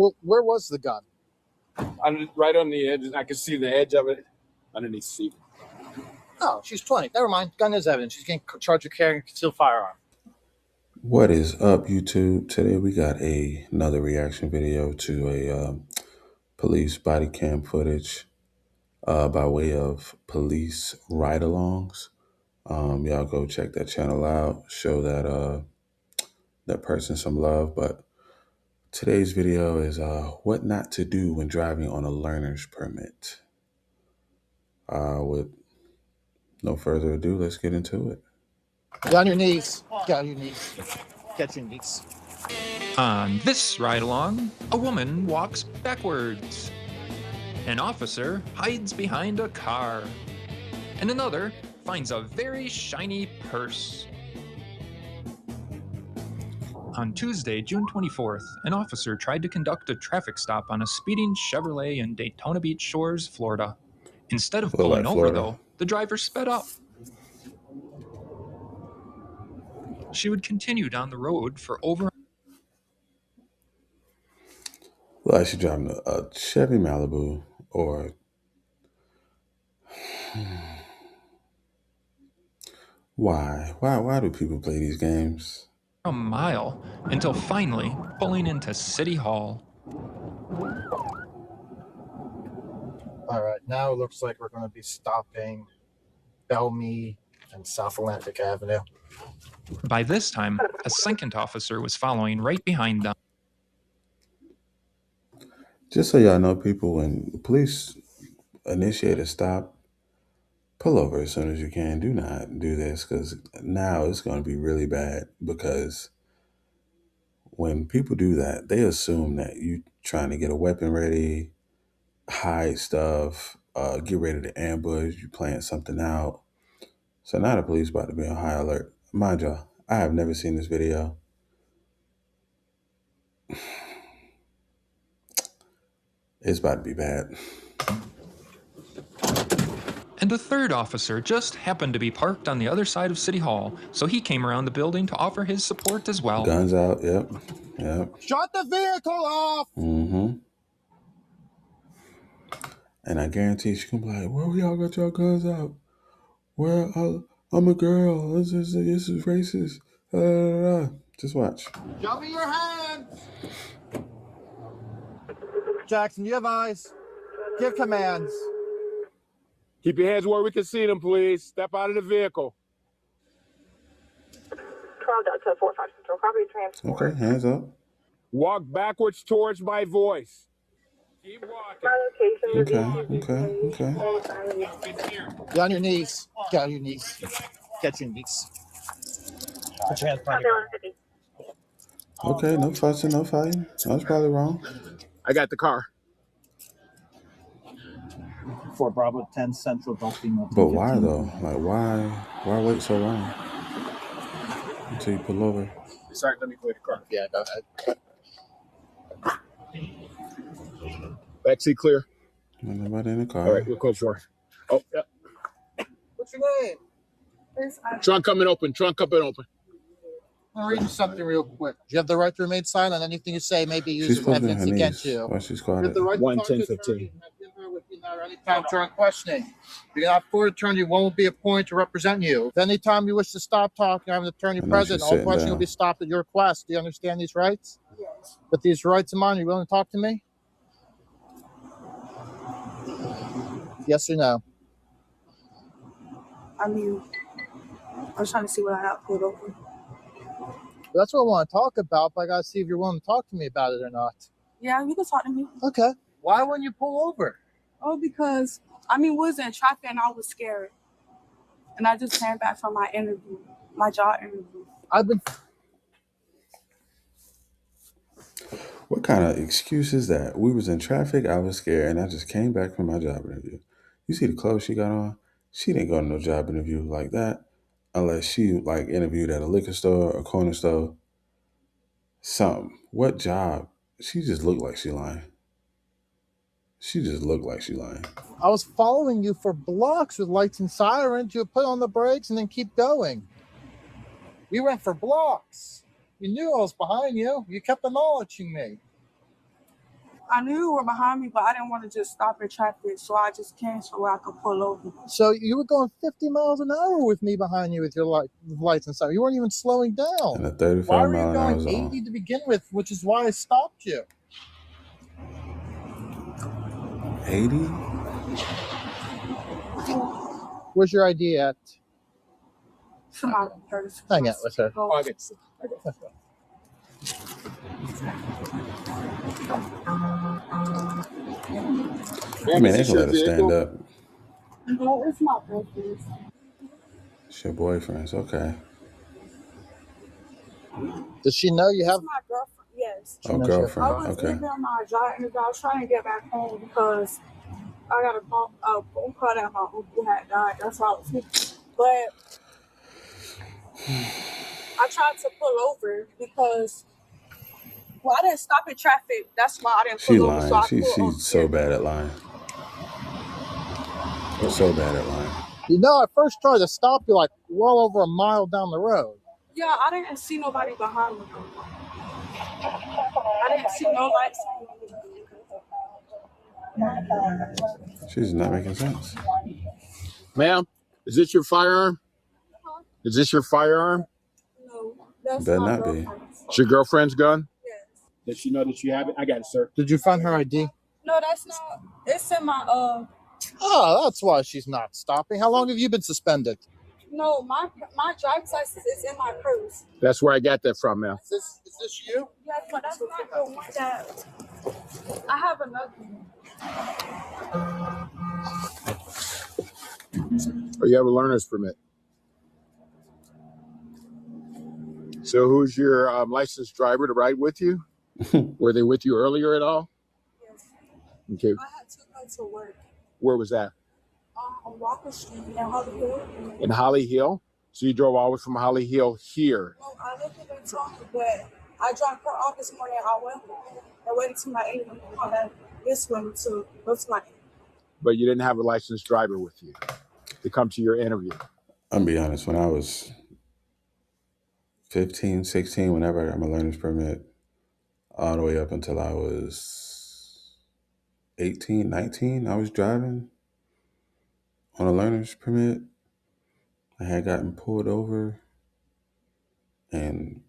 Well, where was the gun? Right on the edge. I can see the edge of it underneath the seat. Oh, she's 20. Never mind. Gun is evidence. She's getting charged with carrying a concealed firearm. What is up, YouTube? Today we got another reaction video to a police body cam footage by way of police ride-alongs. Y'all go check that channel out. Show that person some love. But today's video is what not to do when driving on a learner's permit. With no further ado, let's get into it. Get on your knees. Get on your knees. Get your knees. On this ride-along, a woman walks backwards. An officer hides behind a car. And another finds a very shiny purse. On Tuesday, June 24th, an officer tried to conduct a traffic stop on a speeding Chevrolet in Daytona Beach Shores, Florida. Instead of pulling over, though, the driver sped up. She would continue down the road for over... Well, she's driving a Chevy Malibu or... Why do people play these games? a mile until finally pulling into City Hall. All right, now it looks like we're going to be stopping Bellmead and South Atlantic Avenue. By this time, a second officer was following right behind them. Just so y'all know, people, when the police initiate a stop, pull over as soon as you can. Do not do this, because now it's going to be really bad, because when people do that, they assume that you trying to get a weapon ready, hide stuff, get ready to ambush, you playing something out. So now the police about to be on high alert. Mind y'all, I have never seen this video. It's about to be bad. And the third officer just happened to be parked on the other side of City Hall, so he came around the building to offer his support as well. Guns out, yep. Shut the vehicle off! Mm-hmm. And I guarantee she can be like, well, y'all got your guns out. Well, I'm a girl. This is racist. Just watch. Show me your hands! Jackson, you have eyes. Give commands. Keep your hands where we can see them, please. Step out of the vehicle. 12 Delta 45 Central Property Transport. Okay, hands up. Walk backwards towards my voice. Keep walking. Okay. Get on your knees. Get on your knees. Get your knees. Put your hands behind your back. Okay, no fussing, no fighting. I was probably wrong. I got the car. 4 Bravo 10 Central, don't be moved. But why though? Like why wait so long until you pull over? Sorry, let me clear the car. Yeah, go ahead. Backseat clear. Nobody in the car. All right, we're close for. Oh, yeah. What's your name? Trunk coming open. Trunk coming open. I'll read you something real quick. You have the right to remain silent. Anything you say may be used as evidence against you. Why she's You quiet? have the right to 1-10-15. Anytime during questioning. You're not for attorney, one will be appointed to represent you. If any time you wish to stop talking, I'm an attorney present. All questions will be stopped at your request. Do you understand these rights? Yes. With these rights in mind, are you willing to talk to me? Yes or no? I mean, I was trying to see what I got pulled over. That's what I want to talk about, but I got to see if you're willing to talk to me about it or not. Yeah, you can talk to me. Okay. Why wouldn't you pull over? Oh, because, we was in traffic and I was scared. And I just came back from my interview, my job interview. What kind of excuse is that? We was in traffic, I was scared, and I just came back from my job interview. You see the clothes she got on? She didn't go to no job interview like that unless she interviewed at a liquor store, a corner store, something. What job? She just looked like she lying. I was following you for blocks with lights and sirens. You would put on the brakes and then keep going. We went for blocks. You knew I was behind you. You kept acknowledging me. I knew you were behind me, but I didn't want to just stop in traffic, so I just came so I could pull over. So you were going 50 miles an hour with me behind you with your lights and stuff. You weren't even slowing down. And a 35 Why were mile you an hour going zone. 80 to begin with, which is why I stopped you. 80? Where's your ID at? Somebody first. Hang out with her. Oh, I get to I mean, they can let us stand up. No, it's my boyfriend's. It's your boyfriend's, okay. Does she know you have? It's my girlfriend, yes. Oh, girlfriend, I was okay. leaving my job and I was trying to get back home because I got a phone call that my uncle had died. That's why I was here. But I tried to pull over because, well, I didn't stop in traffic. That's why I didn't pull She over. lying. So I She's so bad at lying. So bad at lying. You know, I first tried to stop you like well over a mile down the road. Yeah, I didn't see nobody behind me. I didn't see no lights. She's not making sense. Ma'am, is this your firearm? Huh? Is this your firearm? No, that's Better my not be. girlfriend's. It's your girlfriend's gun? Yes. Does she know that you have it? I got it, sir. Did you find her ID? No, that's not. It's in my Oh, that's why she's not stopping. How long have you been suspended? No, my driver's license is in my purse. That's where I got that from, ma'am. Is this you? Yes, but that's not the one that I have another one. Or you have a learner's permit. So who's your licensed driver to ride with you? Were they with you earlier at all? Yes. Okay. I had to go to work. Where was that? On Walker Street in Holly Hill. In Holly Hill? So you drove all the way from Holly Hill here? No, I lived in Daytona, but I dropped her off this morning. I went to my interview. This one to go to my. But you didn't have a licensed driver with you to come to your interview? I'm be honest, when I was 15, 16, whenever I got my learner's permit, all the way up until I was 18, 19, I was driving on a learner's permit. I had gotten pulled over and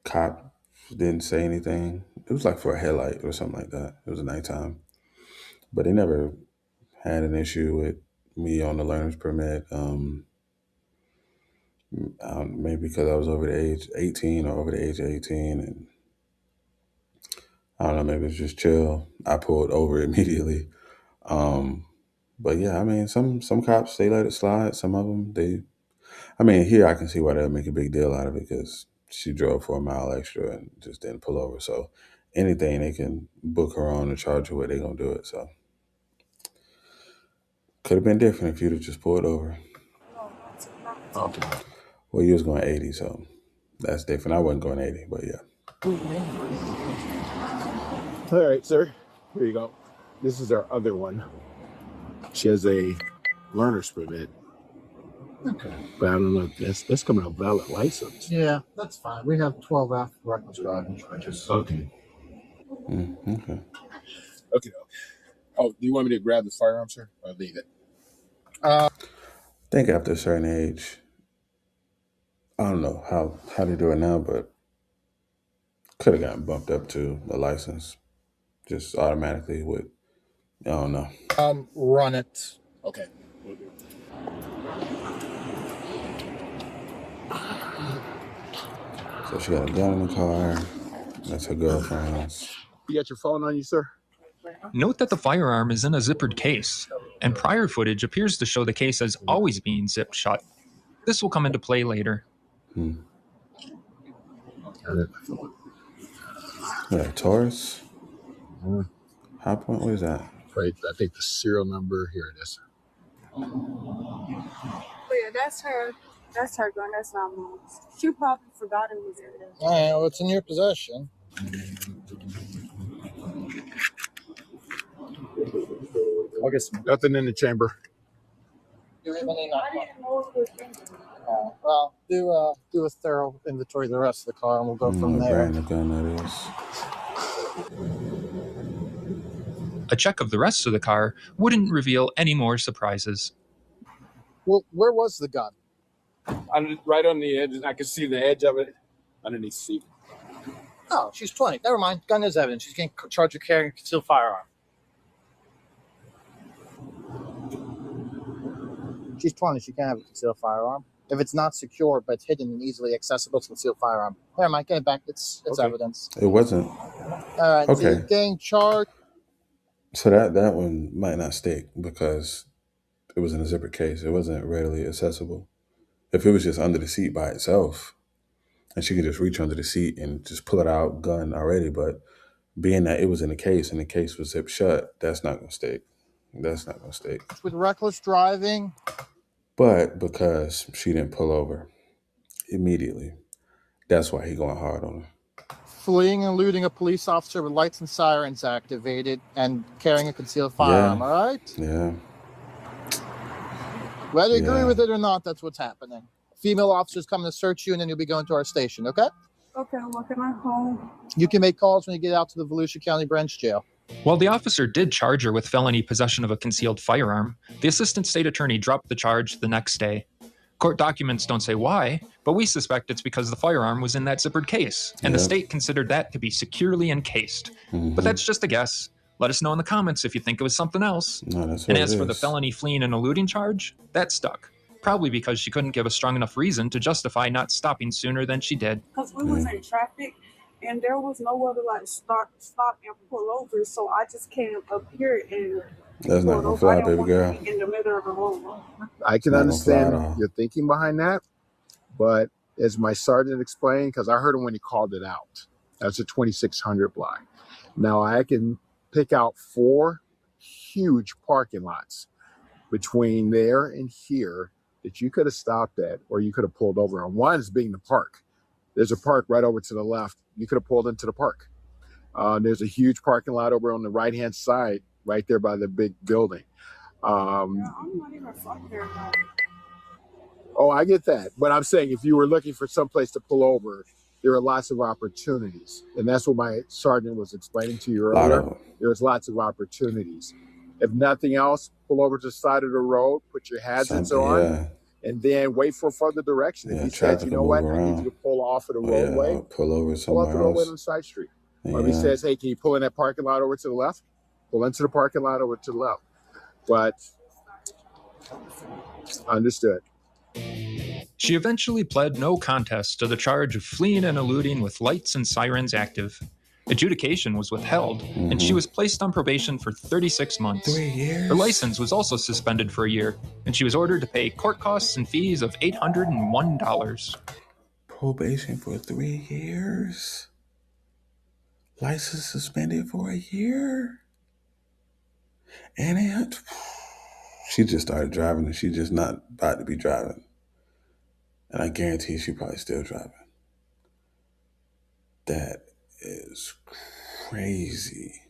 cop didn't say anything. It was like for a headlight or something like that. It was nighttime. But they never had an issue with me on the learner's permit. Maybe because I was over the age 18 or over the age of 18. And I don't know, maybe it's just chill. I pulled over immediately. But yeah, I mean, some cops, they let it slide. Some of them, here I can see why they'll make a big deal out of it because she drove for a mile extra and just didn't pull over. So anything they can book her on and charge her with, they're going to do it. So could have been different if you'd have just pulled over. Okay. Well, you was going 80, so that's different. I wasn't going 80, but yeah. All right, sir. Here you go. This is our other one. She has a learner's permit. Okay. But I don't know if that's coming up valid license. Yeah, that's fine. We have 12 after reckless driving charges. Okay. Okay. Okay. Oh, do you want me to grab the firearm, sir, or leave it? I think after a certain age, I don't know how they do it now, but could have gotten bumped up to a license just automatically with, I don't know. Run it. Okay. So she got a gun in the car. That's her girlfriend's. You got your phone on you, sir? Note that the firearm is in a zippered case, and prior footage appears to show the case as always being zipped shut. This will come into play later. Yeah, Taurus. High Point, what is that? Right. I think the serial number, here it is. But yeah, that's her. That's her gun. That's not mine. She probably forgot it was in there. All right, well, it's in your possession. I'll get some. Nothing in the chamber. Do you have any? I didn't know it was in there. Well, do a thorough inventory of the rest of the car, and we'll go from there. Brand new gun that is. A check of the rest of the car wouldn't reveal any more surprises. Well, where was the gun? Right on the edge. I can see the edge of it underneath the seat. Oh, she's 20. Never mind. Gun is evidence. She's getting charged with carrying a concealed firearm. She's 20. She can't have a concealed firearm. If it's not secure but hidden and easily accessible, it's a concealed firearm. Never mind. Get it back. It's Okay. evidence. It wasn't. All right. So Okay. you're getting charged. So that one might not stick because it was in a zipper case. It wasn't readily accessible. If it was just under the seat by itself, and she could just reach under the seat and just pull it out, gun already. But being that it was in a case and the case was zipped shut, that's not gonna stick. That's not gonna stick. With reckless driving. But because she didn't pull over immediately, that's why he going hard on her. Fleeing and eluding a police officer with lights and sirens activated and carrying a concealed firearm, all right? Yeah. Whether you agree with it or not, that's what's happening. Female officers come to search you, and then you'll be going to our station, okay? Okay, I'm looking at home. You can make calls when you get out to the Volusia County Branch Jail. While the officer did charge her with felony possession of a concealed firearm, the assistant state attorney dropped the charge the next day. Court documents don't say why, but we suspect it's because the firearm was in that zippered case, and the state considered that to be securely encased. But that's just a guess. Let us know in the comments if you think it was something else. No, that's what And it as for the is. felony fleeing and eluding charge, that stuck. Probably because she couldn't give a strong enough reason to justify not stopping sooner than she did. Because we was in traffic, and there was nowhere to like stop and pull over, so I just came up here and That's not pulled gonna over. fly, I didn't baby want girl. to be in the middle of the road. I can Not gonna fly at all. understand your thinking behind that, but as my sergeant explained, because I heard him when he called it out, that's a 2600 block. Now I can pick out 4 huge parking lots between there and here that you could have stopped at or you could have pulled over on. One is being the park. There's a park right over to the left. You could have pulled into the park. There's a huge parking lot over on the right-hand side, right there by the big building. I'm not even from there. Oh, I get that. But I'm saying if you were looking for someplace to pull over, there are lots of opportunities. And that's what my sergeant was explaining to you earlier. There's lots of opportunities. If nothing else, pull over to the side of the road, put your hazards on, and then wait for further direction. If he says, you know what, I need you to pull off of the roadway, pull over somewhere pull off the roadway else. on the side street. Or if he says, hey, can you pull in that parking lot over to the left? Pull into the parking lot over to the left. But understood. She eventually pled no contest to the charge of fleeing and eluding with lights and sirens active. Adjudication was withheld, and she was placed on probation for 36 months. 3 years? Her license was also suspended for a year, and she was ordered to pay court costs and fees of $801. Probation for 3 years? License suspended for a year? And she just started driving, and she's just not about to be driving. And I guarantee she's probably still driving. That is crazy.